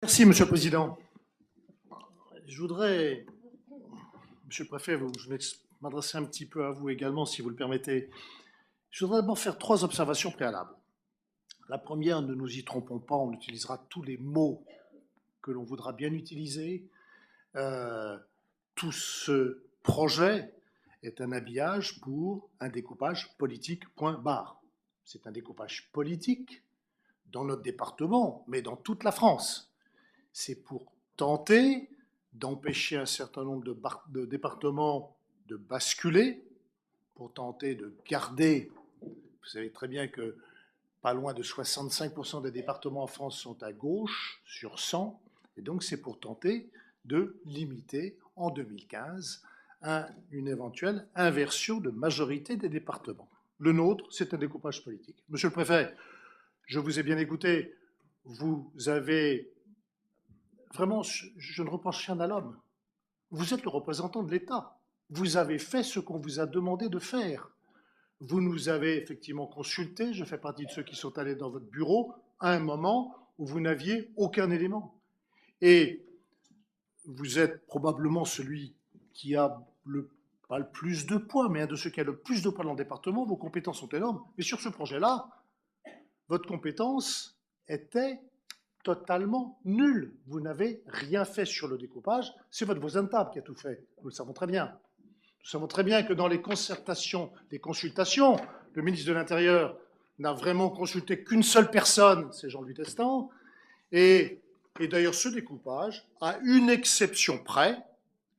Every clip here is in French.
Merci, Monsieur le Président. Je voudrais, Monsieur le Préfet, je vais m'adresser un petit peu à vous également, si vous le permettez. Je voudrais d'abord faire 3 observations préalables. La première, ne nous y trompons pas, on utilisera tous les mots que l'on voudra bien utiliser. Tout ce projet est un habillage pour un découpage politique, point barre. C'est un découpage politique dans notre département, mais dans toute la France. C'est pour tenter d'empêcher un certain nombre de départements de basculer, pour tenter de garder. Vous savez très bien que pas loin de 65% des départements en France sont à gauche sur 100, et donc c'est pour tenter de limiter en 2015 une éventuelle inversion de majorité des départements. Le nôtre, c'est un découpage politique. Monsieur le Préfet, je vous ai bien écouté. Vous avez vraiment, je ne reproche rien à l'homme. Vous êtes le représentant de l'État. Vous avez fait ce qu'on vous a demandé de faire. Vous nous avez effectivement consultés. Je fais partie de ceux qui sont allés dans votre bureau à un moment où vous n'aviez aucun élément. Et vous êtes probablement celui qui a pas le plus de poids, mais un de ceux qui a le plus de poids dans le département. Vos compétences sont énormes. Mais sur ce projet-là, votre compétence était totalement nulle. Vous n'avez rien fait sur le découpage. C'est votre voisin de table qui a tout fait. Nous le savons très bien. Nous savons très bien que dans les concertations, les consultations, le ministre de l'Intérieur n'a vraiment consulté qu'une seule personne, c'est Jean-Louis Destan. Et d'ailleurs, ce découpage, à une exception près,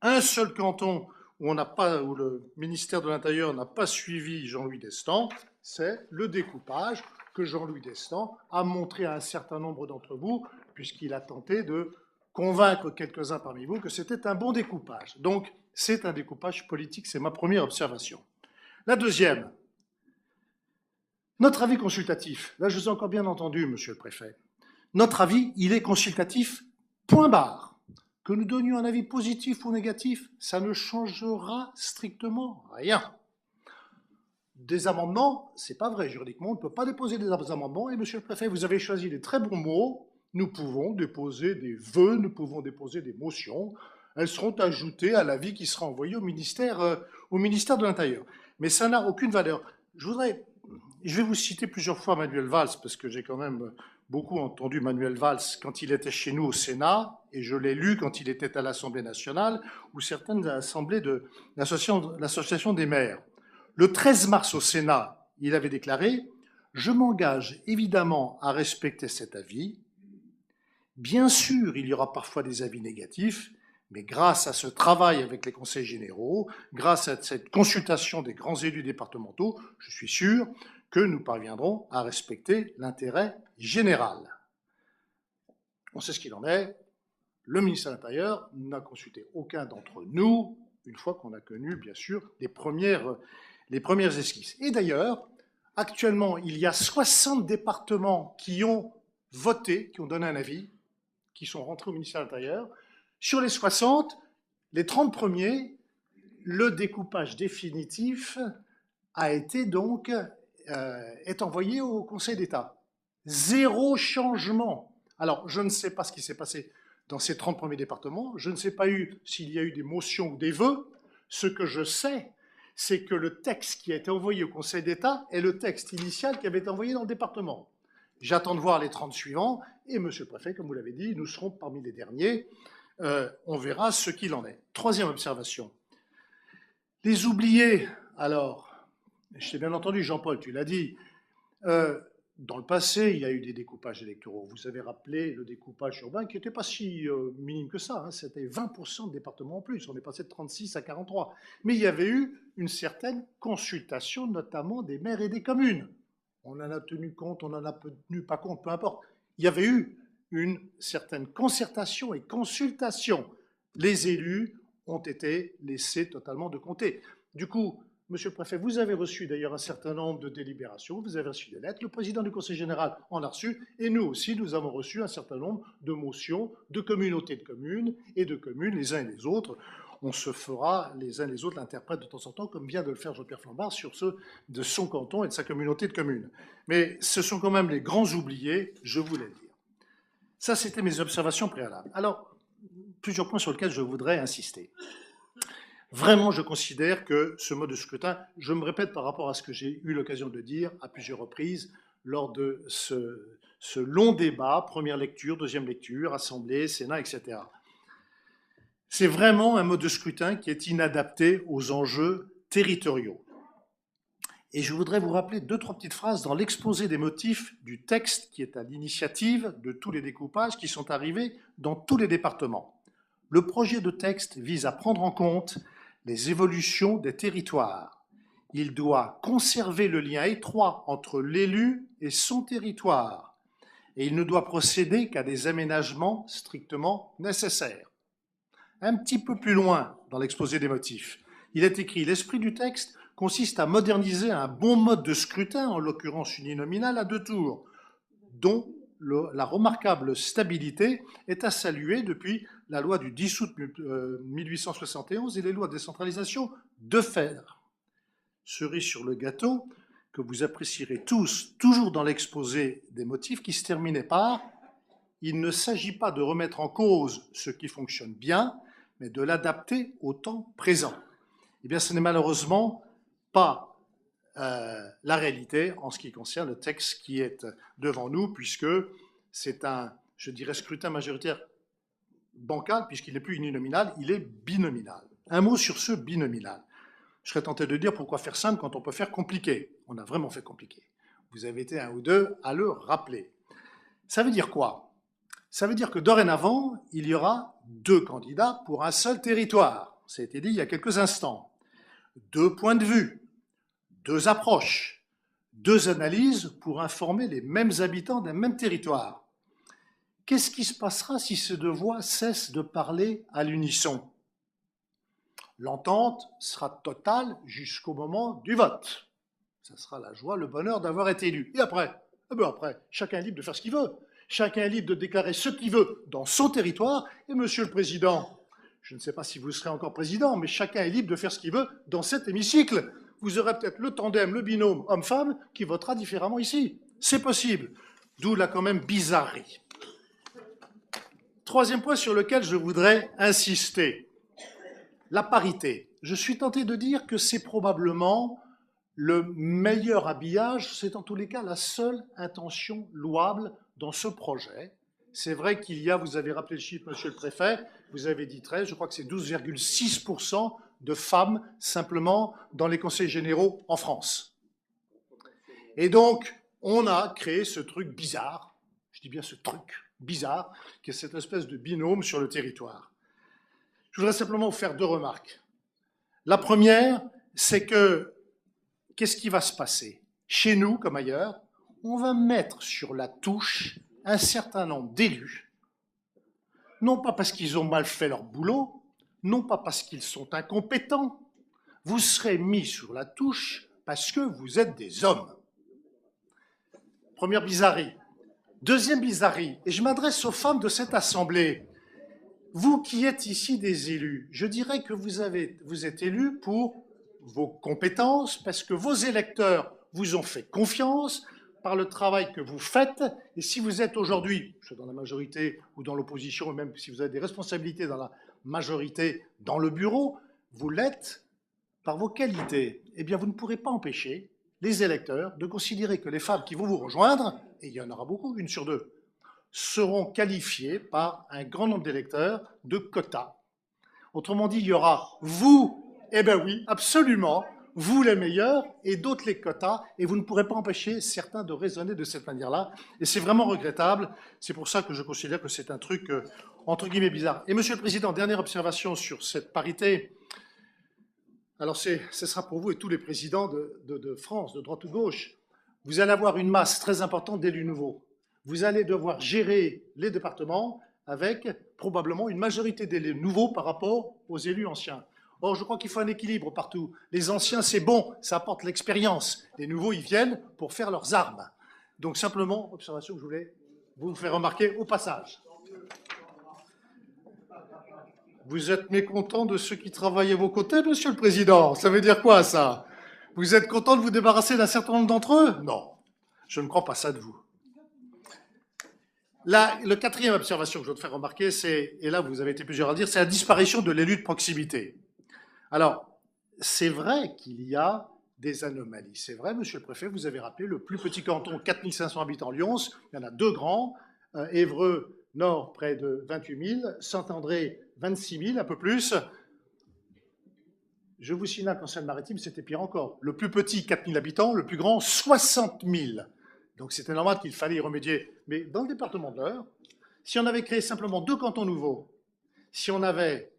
un seul canton où le ministère de l'Intérieur n'a pas suivi Jean-Louis Destan, c'est le découpage que Jean-Louis Destan a montré à un certain nombre d'entre vous, puisqu'il a tenté de convaincre quelques-uns parmi vous que c'était un bon découpage. Donc, c'est un découpage politique, c'est ma première observation. La deuxième, notre avis consultatif. Là, je vous ai encore bien entendu, Monsieur le Préfet. Notre avis, il est consultatif, point barre. Que nous donnions un avis positif ou négatif, ça ne changera strictement rien. Des amendements, c'est pas vrai, juridiquement, on ne peut pas déposer des amendements. Et Monsieur le Préfet, vous avez choisi les très bons mots. Nous pouvons déposer des vœux, nous pouvons déposer des motions. Elles seront ajoutées à l'avis qui sera envoyé au ministère de l'Intérieur. Mais ça n'a aucune valeur. Je vais vous citer plusieurs fois Manuel Valls, parce que j'ai quand même beaucoup entendu Manuel Valls quand il était chez nous au Sénat, et je l'ai lu quand il était à l'Assemblée nationale, ou certaines assemblées de l'Association des maires. Le 13 mars au Sénat, il avait déclaré « Je m'engage évidemment à respecter cet avis. Bien sûr, il y aura parfois des avis négatifs, mais grâce à ce travail avec les conseils généraux, grâce à cette consultation des grands élus départementaux, je suis sûr que nous parviendrons à respecter l'intérêt général. » On sait ce qu'il en est. Le ministère de l'Intérieur n'a consulté aucun d'entre nous, une fois qu'on a connu, bien sûr, les premières esquisses. Et d'ailleurs, actuellement, il y a 60 départements qui ont voté, qui ont donné un avis, qui sont rentrés au ministère de l'Intérieur. Sur les 60, les 30 premiers, le découpage définitif a été donc est envoyé au Conseil d'État. Zéro changement. Alors, je ne sais pas ce qui s'est passé dans ces 30 premiers départements. Je ne sais pas s'il y a eu des motions ou des vœux. Ce que je sais, c'est que le texte qui a été envoyé au Conseil d'État est le texte initial qui avait été envoyé dans le département. J'attends de voir les 30 suivants, et Monsieur le Préfet, comme vous l'avez dit, nous serons parmi les derniers. On verra ce qu'il en est. Troisième observation. Les oubliés, alors, je t'ai bien entendu, Jean-Paul, tu l'as dit, dans le passé, il y a eu des découpages électoraux. Vous avez rappelé le découpage urbain qui n'était pas si minime que ça. Hein. C'était 20% de départements en plus. On est passé de 36 à 43. Mais il y avait eu une certaine consultation, notamment des maires et des communes. On en a tenu compte, on n'en a tenu pas compte, peu importe. Il y avait eu une certaine concertation et consultation. Les élus ont été laissés totalement de compter. Du coup, Monsieur le Préfet, vous avez reçu d'ailleurs un certain nombre de délibérations, vous avez reçu des lettres, le président du Conseil général en a reçu, et nous aussi, nous avons reçu un certain nombre de motions de communautés de communes et de communes les uns et les autres. On se fera les uns les autres l'interprète de temps en temps, comme vient de le faire Jean-Pierre Flambard, sur ceux de son canton et de sa communauté de communes. Mais ce sont quand même les grands oubliés, je voulais le dire. Ça, c'était mes observations préalables. Alors, plusieurs points sur lesquels je voudrais insister. Vraiment, je considère que ce mode de scrutin, je me répète par rapport à ce que j'ai eu l'occasion de dire à plusieurs reprises lors de ce long débat, première lecture, deuxième lecture, Assemblée, Sénat, etc. C'est vraiment un mode de scrutin qui est inadapté aux enjeux territoriaux. Et je voudrais vous rappeler 2-3 petites phrases dans l'exposé des motifs du texte qui est à l'initiative de tous les découpages qui sont arrivés dans tous les départements. Le projet de texte vise à prendre en compte les évolutions des territoires. Il doit conserver le lien étroit entre l'élu et son territoire. Et il ne doit procéder qu'à des aménagements strictement nécessaires. Un petit peu plus loin dans l'exposé des motifs, il est écrit « L'esprit du texte consiste à moderniser un bon mode de scrutin, en l'occurrence uninominal, à 2 tours, dont la remarquable stabilité est à saluer depuis la loi du 10 août 1871 et les lois de décentralisation de fer. Cerise sur le gâteau que vous apprécierez tous, toujours dans l'exposé des motifs, qui se terminait par « Il ne s'agit pas de remettre en cause ce qui fonctionne bien, mais de l'adapter au temps présent. » Eh bien, ce n'est malheureusement pas la réalité en ce qui concerne le texte qui est devant nous, puisque c'est un, je dirais, scrutin majoritaire bancal, puisqu'il n'est plus uninominal, il est binominal. Un mot sur ce binominal. Je serais tenté de dire pourquoi faire simple quand on peut faire compliqué. On a vraiment fait compliqué. Vous avez été un ou deux à le rappeler. Ça veut dire quoi? Ça veut dire que dorénavant, il y aura 2 candidats pour un seul territoire. Ça a été dit il y a quelques instants. 2 points de vue, 2 approches, 2 analyses pour informer les mêmes habitants d'un même territoire. Qu'est-ce qui se passera si ces 2 voix cessent de parler à l'unisson? L'entente sera totale jusqu'au moment du vote. Ça sera la joie, le bonheur d'avoir été élu. Et après, chacun est libre de faire ce qu'il veut. Chacun est libre de déclarer ce qu'il veut dans son territoire. Et Monsieur le Président, je ne sais pas si vous serez encore président, mais chacun est libre de faire ce qu'il veut dans cet hémicycle. Vous aurez peut-être le tandem, le binôme homme-femme qui votera différemment ici. C'est possible. D'où la quand même bizarrerie. 3e point sur lequel je voudrais insister. La parité. Je suis tenté de dire que c'est probablement le meilleur habillage, c'est en tous les cas la seule intention louable dans ce projet. C'est vrai qu'il y a, vous avez rappelé le chiffre, Monsieur le Préfet, vous avez dit 13, je crois que c'est 12,6% de femmes simplement dans les conseils généraux en France. Et donc, on a créé ce truc bizarre, je dis bien ce truc bizarre, qui est cette espèce de binôme sur le territoire. Je voudrais simplement vous faire 2 remarques. La première, c'est que, qu'est-ce qui va se passer? Chez nous, comme ailleurs, on va mettre sur la touche un certain nombre d'élus, non pas parce qu'ils ont mal fait leur boulot, non pas parce qu'ils sont incompétents, vous serez mis sur la touche parce que vous êtes des hommes. Première bizarrerie. 2e bizarrerie, et je m'adresse aux femmes de cette Assemblée. Vous qui êtes ici des élus, je dirais que vous êtes élus pour vos compétences, parce que vos électeurs vous ont fait confiance par le travail que vous faites. Et si vous êtes aujourd'hui, soit dans la majorité ou dans l'opposition, et même si vous avez des responsabilités dans la majorité dans le bureau, vous l'êtes par vos qualités. Eh bien, vous ne pourrez pas empêcher les électeurs de considérer que les femmes qui vont vous rejoindre, et il y en aura beaucoup, 1 sur 2, seront qualifiés par un grand nombre d'électeurs de quotas. Autrement dit, il y aura vous, eh bien oui, absolument, vous les meilleurs et d'autres les quotas, et vous ne pourrez pas empêcher certains de raisonner de cette manière-là. Et c'est vraiment regrettable. C'est pour ça que je considère que c'est un truc, entre guillemets, bizarre. Et Monsieur le Président, dernière observation sur cette parité. Alors, ce sera pour vous et tous les présidents de France, de droite ou gauche. Vous allez avoir une masse très importante d'élus nouveaux. Vous allez devoir gérer les départements avec probablement une majorité d'élus nouveaux par rapport aux élus anciens. Or, je crois qu'il faut un équilibre partout. Les anciens, c'est bon, ça apporte l'expérience. Les nouveaux, ils viennent pour faire leurs armes. Donc, simplement, observation que je voulais vous faire remarquer au passage. Vous êtes mécontent de ceux qui travaillent à vos côtés, Monsieur le Président? Ça veut dire quoi, ça? Vous êtes content de vous débarrasser d'un certain nombre d'entre eux? Non, je ne crois pas ça de vous. Le quatrième observation que je veux te faire remarquer, c'est, et là vous avez été plusieurs à le dire, c'est la disparition de l'élu de proximité. Alors, c'est vrai qu'il y a des anomalies. C'est vrai, monsieur le préfet, vous avez rappelé le plus petit canton, 4500 habitants, Lyons, il y en a deux grands, Évreux Nord, près de 28 000, Saint-André, 26 000, un peu plus. Je vous signale qu'en Seine-Maritime, c'était pire encore. Le plus petit, 4 000 habitants, le plus grand, 60 000. Donc c'était normal qu'il fallait y remédier. Mais dans le département de l'Eure, si on avait créé simplement deux cantons nouveaux, si on avait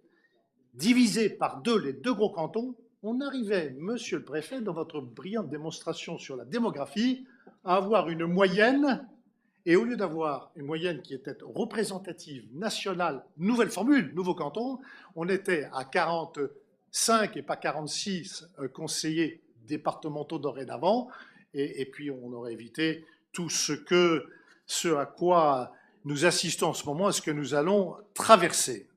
divisé par deux les deux gros cantons, on arrivait, monsieur le préfet, dans votre brillante démonstration sur la démographie, à avoir une moyenne, et au lieu d'avoir une moyenne qui était représentative, nationale, nouvelle formule, nouveau canton, on était à 45 et pas 46 conseillers départementaux dorénavant, et puis on aurait évité tout ce à quoi nous assistons en ce moment, et ce que nous allons traverser.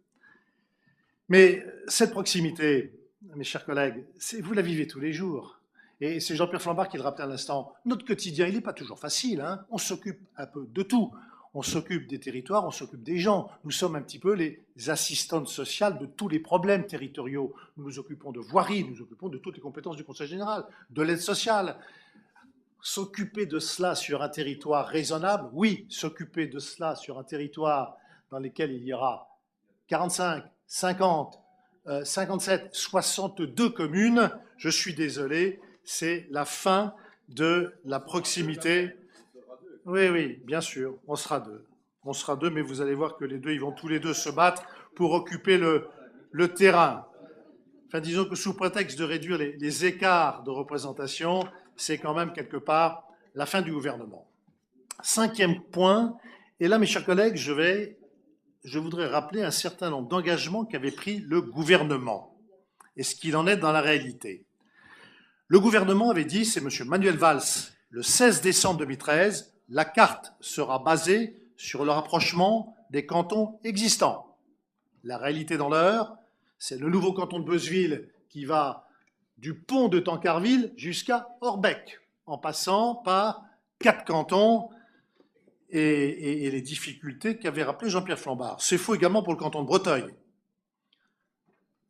Mais cette proximité, mes chers collègues, vous la vivez tous les jours. Et c'est Jean-Pierre Flambard qui le rappelait à l'instant. Notre quotidien, il n'est pas toujours facile. Hein. On s'occupe un peu de tout. On s'occupe des territoires, on s'occupe des gens. Nous sommes un petit peu les assistantes sociales de tous les problèmes territoriaux. Nous nous occupons de voirie, nous nous occupons de toutes les compétences du Conseil général, de l'aide sociale. S'occuper de cela sur un territoire raisonnable, oui. S'occuper de cela sur un territoire dans lequel il y aura 45, 50, 57, 62 communes, je suis désolé, c'est la fin de la proximité. Oui, oui, bien sûr, on sera deux. On sera deux, mais vous allez voir que les deux, ils vont tous les deux se battre pour occuper le terrain. Enfin, disons que sous prétexte de réduire les écarts de représentation, c'est quand même quelque part la fin du gouvernement. Cinquième point, et là, mes chers collègues, je voudrais rappeler un certain nombre d'engagements qu'avait pris le gouvernement et ce qu'il en est dans la réalité. Le gouvernement avait dit, c'est M. Manuel Valls, le 16 décembre 2013, la carte sera basée sur le rapprochement des cantons existants. La réalité dans l'Eure, c'est le nouveau canton de Beuzeville qui va du pont de Tancarville jusqu'à Orbec, en passant par 4 cantons et les difficultés qu'avait rappelé Jean-Pierre Flambard. C'est faux également pour le canton de Breteuil.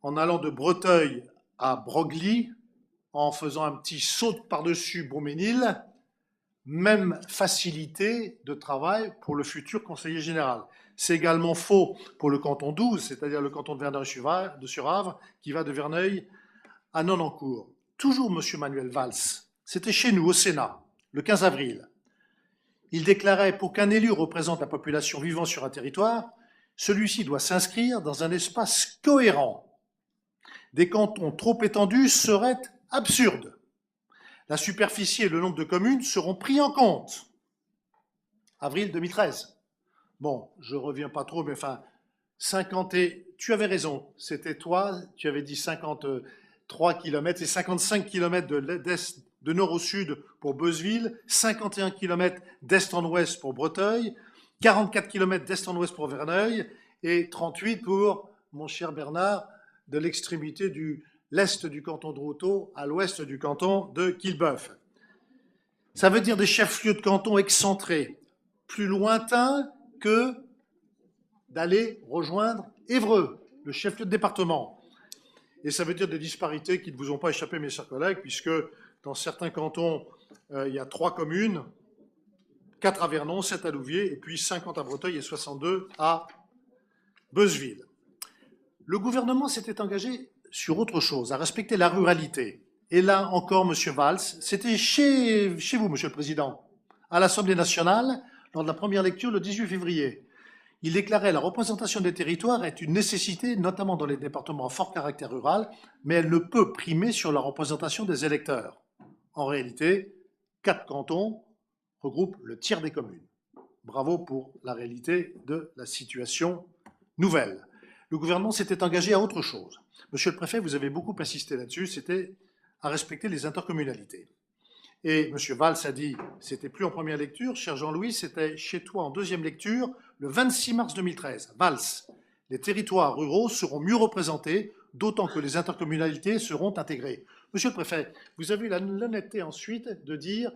En allant de Breteuil à Broglie, en faisant un petit saut par-dessus Beauménil, même facilité de travail pour le futur conseiller général. C'est également faux pour le canton 12, c'est-à-dire le canton de Verneuil-sur-Avre, qui va de Verneuil à Nonancourt. Toujours M. Manuel Valls, c'était chez nous au Sénat, le 15 avril. Il déclarait « Pour qu'un élu représente la population vivant sur un territoire, celui-ci doit s'inscrire dans un espace cohérent. Des cantons trop étendus seraient absurdes. La superficie et le nombre de communes seront pris en compte. » Avril 2013. Bon, je ne reviens pas trop, mais enfin, 50 et... Tu avais raison, c'était toi, tu avais dit 53 km et 55 km de nord au sud pour Beuzeville, 51 km d'est en ouest pour Breteuil, 44 km d'est en ouest pour Verneuil et 38 pour, mon cher Bernard, de l'extrémité de l'est du canton de Routot à l'ouest du canton de Quillebeuf. Ça veut dire des chefs-lieux de canton excentrés, plus lointains que d'aller rejoindre Évreux, le chef-lieu de département. Et ça veut dire des disparités qui ne vous ont pas échappé, mes chers collègues, puisque dans certains cantons, il y a 3 communes, 4 à Vernon, 7 à Louviers, et puis 50 à Breteuil et 62 à Beuzeville. Le gouvernement s'était engagé sur autre chose, à respecter la ruralité. Et là encore, M. Valls, c'était chez vous, M. le Président, à l'Assemblée nationale, lors de la première lecture le 18 février. Il déclarait « La représentation des territoires est une nécessité, notamment dans les départements à fort caractère rural, mais elle ne peut primer sur la représentation des électeurs. » En réalité, 4 cantons regroupent le tiers des communes. Bravo pour la réalité de la situation nouvelle. Le gouvernement s'était engagé à autre chose. Monsieur le préfet, vous avez beaucoup insisté là-dessus, c'était à respecter les intercommunalités. Et M. Valls a dit, c'était plus en première lecture, cher Jean-Louis, c'était chez toi en deuxième lecture, le 26 mars 2013. Valls, les territoires ruraux seront mieux représentés, d'autant que les intercommunalités seront intégrées. Monsieur le préfet, vous avez eu l'honnêteté ensuite de dire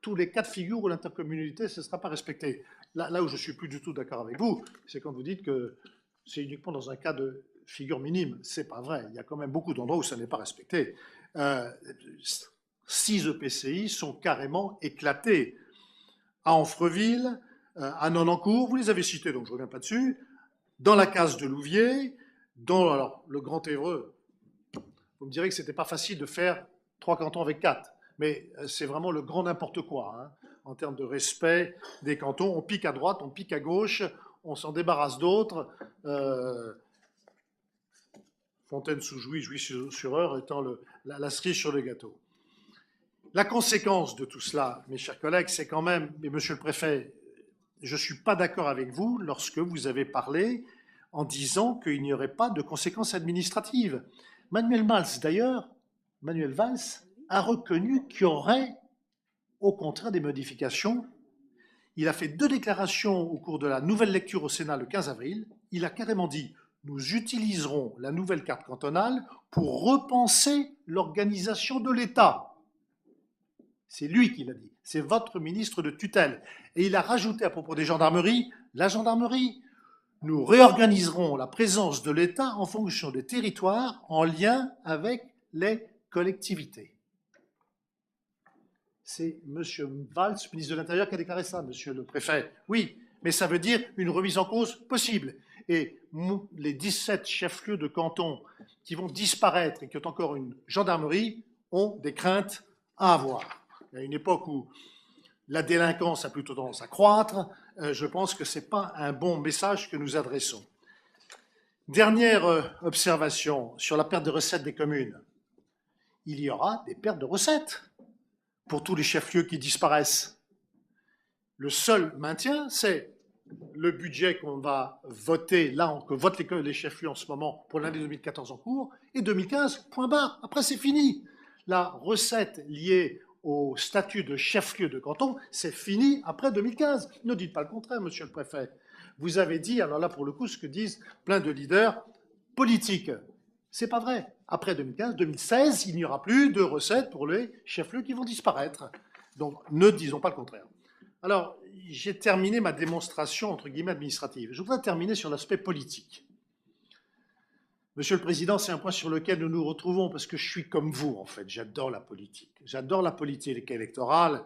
tous les cas de figure où l'intercommunalité ne sera pas respectée. là où je ne suis plus du tout d'accord avec vous, c'est quand vous dites que c'est uniquement dans un cas de figure minime. Ce n'est pas vrai. Il y a quand même beaucoup d'endroits où ça n'est pas respecté. 6 EPCI sont carrément éclatés. À Amfreville, à Nonancourt, vous les avez cités, donc je ne reviens pas dessus, dans la case de Louviers, dans alors, le Grand Évreux. Vous me direz que ce n'était pas facile de faire 3 cantons avec 4, mais c'est vraiment le grand n'importe quoi, hein, en termes de respect des cantons. On pique à droite, on pique à gauche, on s'en débarrasse d'autres. Fontaine-sous-Jouy, Jouy-sur-Eure étant la cerise sur le gâteau. La conséquence de tout cela, mes chers collègues, c'est quand même, mais monsieur le préfet, je ne suis pas d'accord avec vous lorsque vous avez parlé en disant qu'il n'y aurait pas de conséquences administratives. Manuel Valls, d'ailleurs, Manuel Valls a reconnu qu'il y aurait au contraire des modifications. Il a fait 2 déclarations au cours de la nouvelle lecture au Sénat le 15 avril. Il a carrément dit « Nous utiliserons la nouvelle carte cantonale pour repenser l'organisation de l'État ». C'est lui qui l'a dit. C'est votre ministre de tutelle. Et il a rajouté à propos des gendarmeries, la gendarmerie, nous réorganiserons la présence de l'État en fonction des territoires en lien avec les collectivités. C'est M. Valls, ministre de l'Intérieur, qui a déclaré ça, monsieur le préfet. Oui, mais ça veut dire une remise en cause possible. Et les 17 chefs-lieux de canton qui vont disparaître et qui ont encore une gendarmerie ont des craintes à avoir. À une époque où la délinquance a plutôt tendance à croître, je pense que ce n'est pas un bon message que nous adressons. Dernière observation sur la perte de recettes des communes. Il y aura des pertes de recettes pour tous les chefs-lieux qui disparaissent. Le seul maintien, c'est le budget qu'on va voter, là, que votent les chefs-lieux en ce moment pour l'année 2014 en cours, et 2015, point barre. Après, c'est fini. La recette liée au statut de chef-lieu de canton, c'est fini après 2015. Ne dites pas le contraire, monsieur le préfet. Vous avez dit, alors là, pour le coup, ce que disent plein de leaders politiques. C'est pas vrai. Après 2015, 2016, il n'y aura plus de recettes pour les chefs-lieux qui vont disparaître. Donc, ne disons pas le contraire. Alors, j'ai terminé ma démonstration, entre guillemets, administrative. Je voudrais terminer sur l'aspect politique. Monsieur le Président, c'est un point sur lequel nous nous retrouvons, parce que je suis comme vous, en fait. J'adore la politique. J'adore la politique électorale.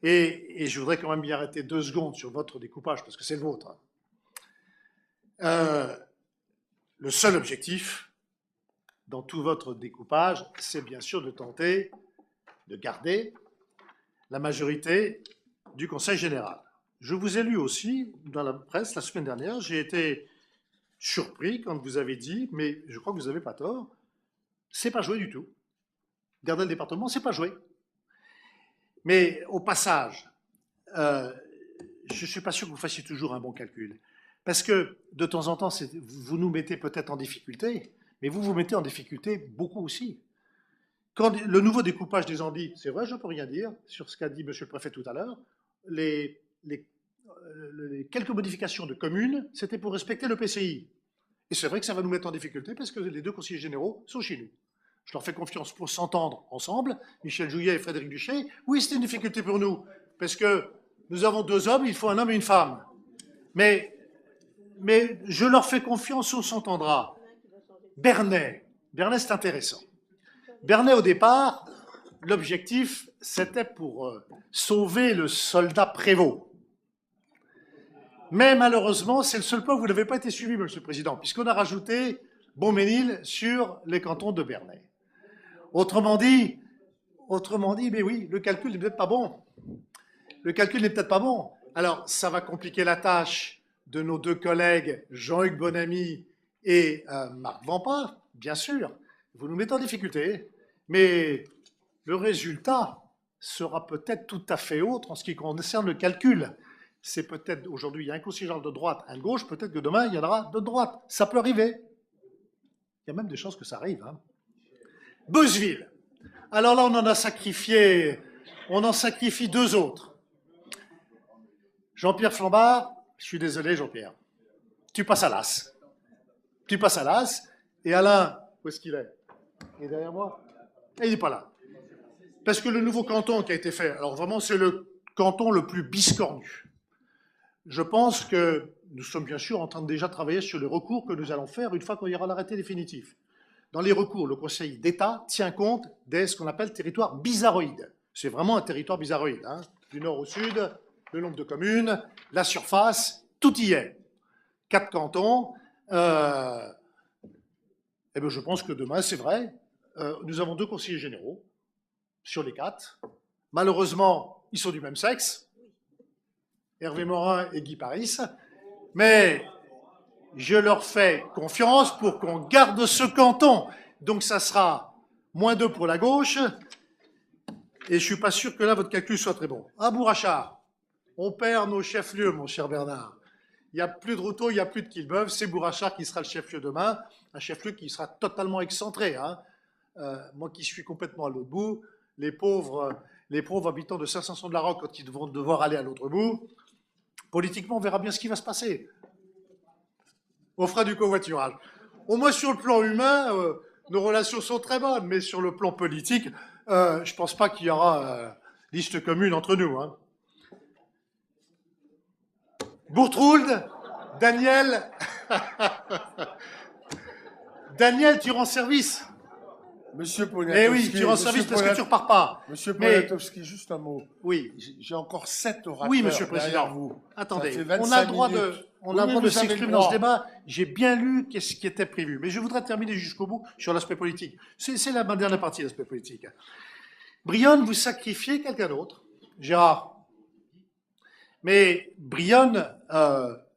Et je voudrais quand même y arrêter 2 secondes sur votre découpage, parce que c'est le vôtre. Le seul objectif, dans tout votre découpage, c'est bien sûr de tenter de garder la majorité du Conseil général. Je vous ai lu aussi dans la presse la semaine dernière, j'ai été surpris quand vous avez dit, mais je crois que vous n'avez pas tort, c'est pas joué du tout. Garder le département, c'est pas joué. Mais au passage, je ne suis pas sûr que vous fassiez toujours un bon calcul. Parce que de temps en temps, vous nous mettez peut-être en difficulté, mais vous vous mettez en difficulté beaucoup aussi. Quand le nouveau découpage des Andes, c'est vrai, je ne peux rien dire sur ce qu'a dit monsieur le préfet tout à l'heure, les quelques modifications de communes, c'était pour respecter le PCI. Et c'est vrai que ça va nous mettre en difficulté parce que les 2 conseillers généraux sont chez nous. Je leur fais confiance pour s'entendre ensemble, Michel Jouyet et Frédéric Duché. Oui, c'est une difficulté pour nous, parce que nous avons 2 hommes, il faut un homme et une femme. Mais je leur fais confiance, on s'entendra. Bernay, c'est intéressant. Bernay, au départ, l'objectif, c'était pour sauver le soldat Prévost. Mais malheureusement, c'est le seul point où vous n'avez pas été suivi, monsieur le Président, puisqu'on a rajouté Beaumesnil sur les cantons de Bernay. Autrement dit, mais oui, le calcul n'est peut-être pas bon. Le calcul n'est peut-être pas bon. Alors, ça va compliquer la tâche de nos 2 collègues, Jean-Hugues Bonamy et Marc Vampa, bien sûr. Vous nous mettez en difficulté, mais le résultat sera peut-être tout à fait autre en ce qui concerne le calcul. C'est peut-être, aujourd'hui, il y a un conseiller général de droite, un de gauche, peut-être que demain, il y en aura de droite. Ça peut arriver. Il y a même des chances que ça arrive. Hein. Beuzeville. Alors là, on en sacrifie 2 autres. Jean-Pierre Flambard, je suis désolé, Jean-Pierre. Tu passes à l'as. Et Alain, où est-ce qu'il est? Il est derrière moi? Et il n'est pas là. Parce que le nouveau canton qui a été fait, alors vraiment, c'est le canton le plus biscornu. je pense que nous sommes bien sûr en train de déjà travailler sur les recours que nous allons faire une fois qu'il y aura l'arrêté définitif. Dans les recours, le Conseil d'État tient compte de ce qu'on appelle territoire bizarroïde. C'est vraiment un territoire bizarroïde, hein, du nord au sud, le nombre de communes, la surface, tout y est. 4 cantons. Eh bien, je pense que demain, c'est vrai, nous avons 2 conseillers généraux sur les 4. Malheureusement, ils sont du même sexe, Hervé Morin et Guy Paris, mais je leur fais confiance pour qu'on garde ce canton. Donc ça sera -2 pour la gauche, et je ne suis pas sûr que là, votre calcul soit très bon. À Bourrachard, on perd nos chefs-lieux, mon cher Bernard. Il n'y a plus de Routot, il n'y a plus de Quillebeuf, c'est Bourrachard qui sera le chef-lieu demain, un chef-lieu qui sera totalement excentré. Hein. Moi qui suis complètement à l'autre bout, les pauvres habitants de Saint-Sanson-de-la-Roque, quand ils vont devoir aller à l'autre bout, politiquement, on verra bien ce qui va se passer. On fera du covoiturage. Au moins sur le plan humain, nos relations sont très bonnes, mais sur le plan politique, je ne pense pas qu'il y aura liste commune entre nous. Hein. Bourtrould, Daniel, Daniel, tu rends service. Monsieur Poniatowski. Eh oui, tu rends service parce que tu ne repars pas. Monsieur Poniatowski, juste un mot. Oui. J'ai encore 7 orateurs. Oui, monsieur le Président. Vous. Attendez, on a le droit de s'exprimer dans ce débat. J'ai bien lu ce qui était prévu. Mais je voudrais terminer jusqu'au bout sur l'aspect politique. C'est ma dernière partie, l'aspect politique. Brionne, vous sacrifiez quelqu'un d'autre. Gérard. Mais Brionne,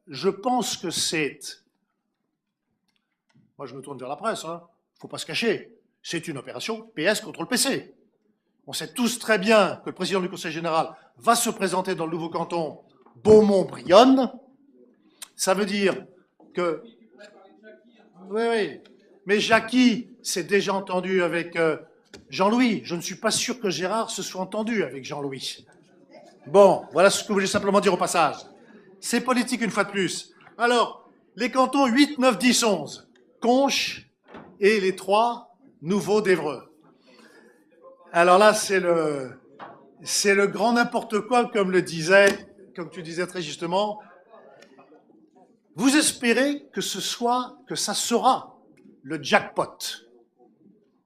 je pense que c'est... Moi, je me tourne vers la presse. Il ne faut pas se cacher. C'est une opération PS contre le PC. On sait tous très bien que le président du Conseil général va se présenter dans le nouveau canton Beaumont-Brionne. Ça veut dire que... Oui. Mais Jackie s'est déjà entendu avec Jean-Louis. Je ne suis pas sûr que Gérard se soit entendu avec Jean-Louis. Bon, voilà ce que je voulais simplement dire au passage. C'est politique une fois de plus. Alors, les cantons 8, 9, 10, 11. Conches et les 3 nouveaux d'Évreux. Alors là, c'est le grand n'importe quoi, comme tu disais très justement. Vous espérez que ça sera le jackpot.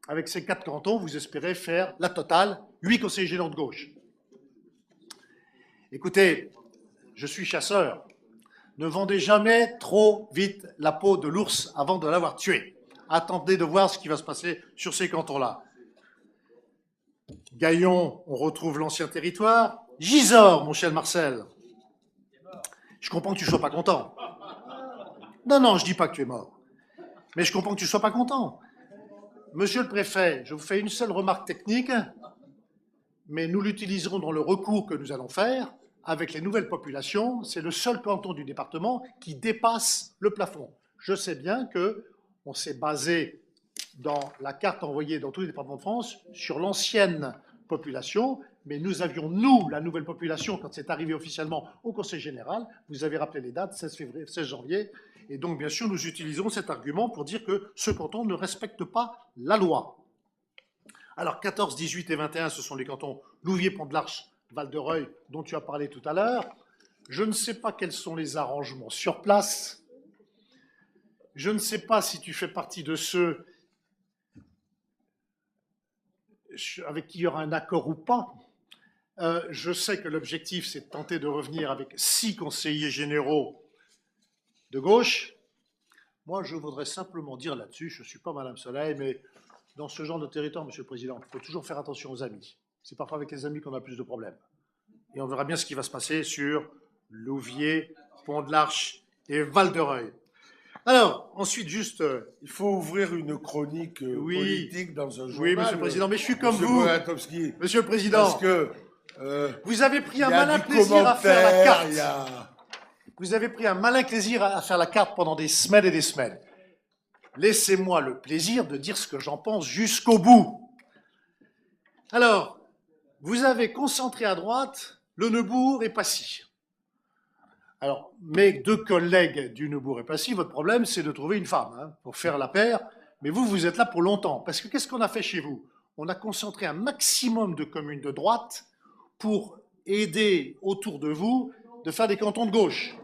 Avec ces 4 cantons, vous espérez faire la totale, 8 conseillers généraux de gauche. Écoutez, je suis chasseur. Ne vendez jamais trop vite la peau de l'ours avant de l'avoir tué. Attendez de voir ce qui va se passer sur ces cantons-là. Gaillon, on retrouve l'ancien territoire. Gisors, mon cher Marcel. Je comprends que tu ne sois pas content. Non, je ne dis pas que tu es mort. Mais je comprends que tu ne sois pas content. Monsieur le préfet, je vous fais une seule remarque technique, mais nous l'utiliserons dans le recours que nous allons faire. Avec les nouvelles populations, c'est le seul canton du département qui dépasse le plafond. Je sais bien qu'on s'est basé dans la carte envoyée dans tous les départements de France sur l'ancienne population, mais nous avions, nous, la nouvelle population, quand c'est arrivé officiellement au Conseil général, vous avez rappelé les dates, 16 janvier, et donc bien sûr nous utilisons cet argument pour dire que ce canton ne respecte pas la loi. Alors 14, 18 et 21, ce sont les cantons Louviers, Pont-de-l'Arche, Val-de-Reuil, dont tu as parlé tout à l'heure. Je ne sais pas quels sont les arrangements sur place. Je ne sais pas si tu fais partie de ceux avec qui il y aura un accord ou pas. Je sais que l'objectif, c'est de tenter de revenir avec 6 conseillers généraux de gauche. Moi, je voudrais simplement dire là-dessus, je ne suis pas Madame Soleil, mais dans ce genre de territoire, Monsieur le Président, il faut toujours faire attention aux amis. C'est parfois avec les amis qu'on a plus de problèmes. Et on verra bien ce qui va se passer sur Louviers, Pont-de-l'Arche et Val-de-Reuil. Alors, ensuite, juste... Il faut ouvrir une chronique politique dans un journal. Oui, Monsieur le Président, mais je suis comme Monsieur vous. Poniatowski, Monsieur le Président, parce que, vous avez pris un malin plaisir à faire la carte. a... Vous avez pris un malin plaisir à faire la carte pendant des semaines et des semaines. Laissez-moi le plaisir de dire ce que j'en pense jusqu'au bout. Alors, vous avez concentré à droite le Neubourg et Passy. Alors, mes 2 collègues du Neubourg et Passy, votre problème, c'est de trouver une femme pour faire la paire. Mais vous êtes là pour longtemps. Parce que qu'est-ce qu'on a fait chez vous? On a concentré un maximum de communes de droite pour aider autour de vous de faire des cantons de gauche.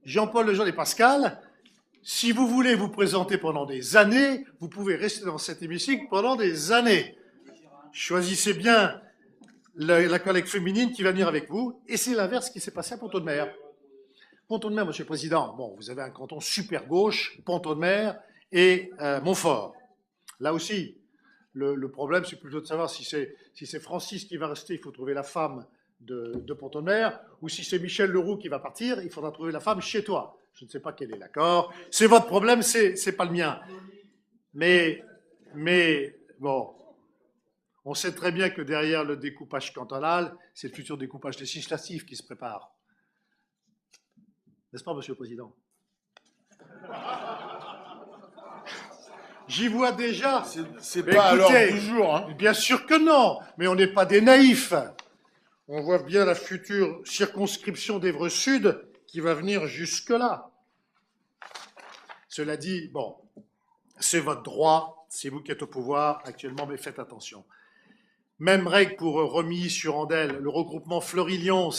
Jean-Paul Lejeune et Pascal, si vous voulez vous présenter pendant des années, vous pouvez rester dans cet hémicycle pendant des années. Choisissez bien la collègue féminine qui va venir avec vous, et c'est l'inverse qui s'est passé à Pont-de-Mer. Pont-de-Mer, Monsieur le Président, bon, vous avez un canton super gauche, Pont-de-Mer et Montfort. Là aussi, le problème, c'est plutôt de savoir si c'est Francis qui va rester, il faut trouver la femme de Pont-de-Mer, ou si c'est Michel Leroux qui va partir, il faudra trouver la femme chez toi. Je ne sais pas quel est l'accord. C'est votre problème, c'est pas le mien. Mais bon, on sait très bien que derrière le découpage cantonal, c'est le futur découpage législatif qui se prépare. N'est-ce pas, Monsieur le Président? J'y vois déjà. C'est pas à l'ordre du jour. Hein. Bien sûr que non, mais on n'est pas des naïfs. On voit bien la future circonscription d'Évreux Sud qui va venir jusque-là. Cela dit, bon, c'est votre droit, c'est vous qui êtes au pouvoir actuellement, mais faites attention. Même règle pour Romilly-sur-Andelle, le regroupement Fleury-Lyons,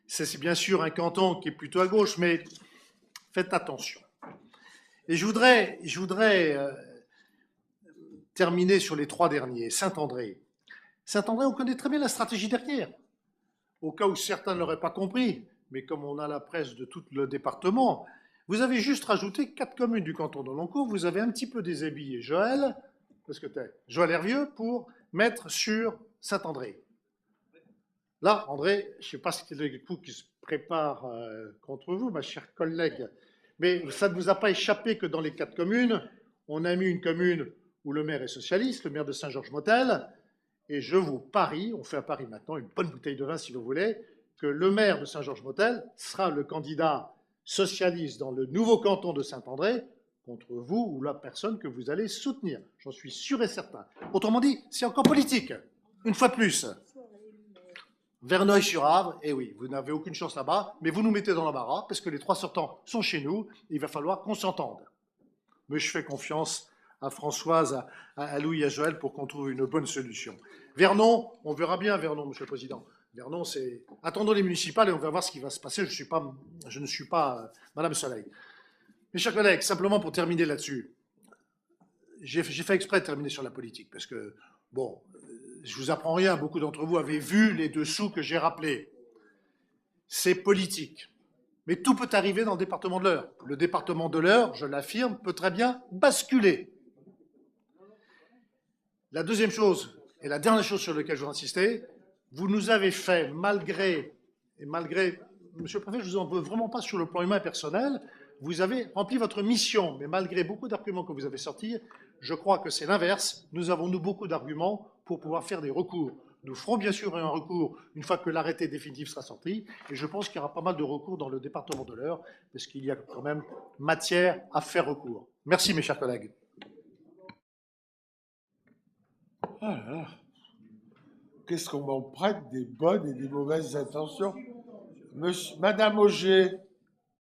c'est bien sûr un canton qui est plutôt à gauche, mais faites attention. Et je voudrais terminer sur les trois derniers. Saint-André. Saint-André, on connaît très bien la stratégie derrière. Au cas où certains ne l'auraient pas compris, mais comme on a la presse de tout le département, vous avez juste rajouté 4 communes du canton de Loncourt, vous avez un petit peu déshabillé Joël, parce que Joël Hervieux, pour mettre sur Saint-André. Là, André, je ne sais pas si c'est le coup qui se prépare contre vous, ma chère collègue, mais ça ne vous a pas échappé que dans les 4 communes, on a mis une commune où le maire est socialiste, le maire de Saint-Georges-Mottel, et je vous parie, on fait un pari maintenant, une bonne bouteille de vin si vous voulez, que le maire de Saint-Georges-Mottel sera le candidat socialiste dans le nouveau canton de Saint-André contre vous ou la personne que vous allez soutenir. J'en suis sûr et certain. Autrement dit, c'est encore politique, une fois de plus. Verneuil-sur-Avre, eh oui, vous n'avez aucune chance là-bas, mais vous nous mettez dans l'embarras, parce que les 3 sortants sont chez nous, et il va falloir qu'on s'entende. Mais je fais confiance à Françoise, à Louis et à Joël pour qu'on trouve une bonne solution. Vernon, on verra bien Vernon, Monsieur le Président. Vernon, c'est... Attendons les municipales et on va voir ce qui va se passer. Je ne suis pas Madame Soleil. Mes chers collègues, simplement pour terminer là-dessus, j'ai fait exprès de terminer sur la politique, parce que, bon, je vous apprends rien, beaucoup d'entre vous avez vu les dessous que j'ai rappelés. C'est politique. Mais tout peut arriver dans le département de l'Eure. Le département de l'Eure, je l'affirme, peut très bien basculer. La deuxième chose, et la dernière chose sur laquelle je veux insister, vous nous avez fait, malgré, Monsieur le Préfet, je ne vous en veux vraiment pas sur le plan humain et personnel, vous avez rempli votre mission, mais malgré beaucoup d'arguments que vous avez sortis, je crois que c'est l'inverse. Nous avons, nous, beaucoup d'arguments pour pouvoir faire des recours. Nous ferons bien sûr un recours une fois que l'arrêté définitif sera sorti, et je pense qu'il y aura pas mal de recours dans le département de l'Eure, parce qu'il y a quand même matière à faire recours. Merci, mes chers collègues. Ah là là. Qu'est-ce qu'on m'en prête des bonnes et des mauvaises intentions. Madame Auger.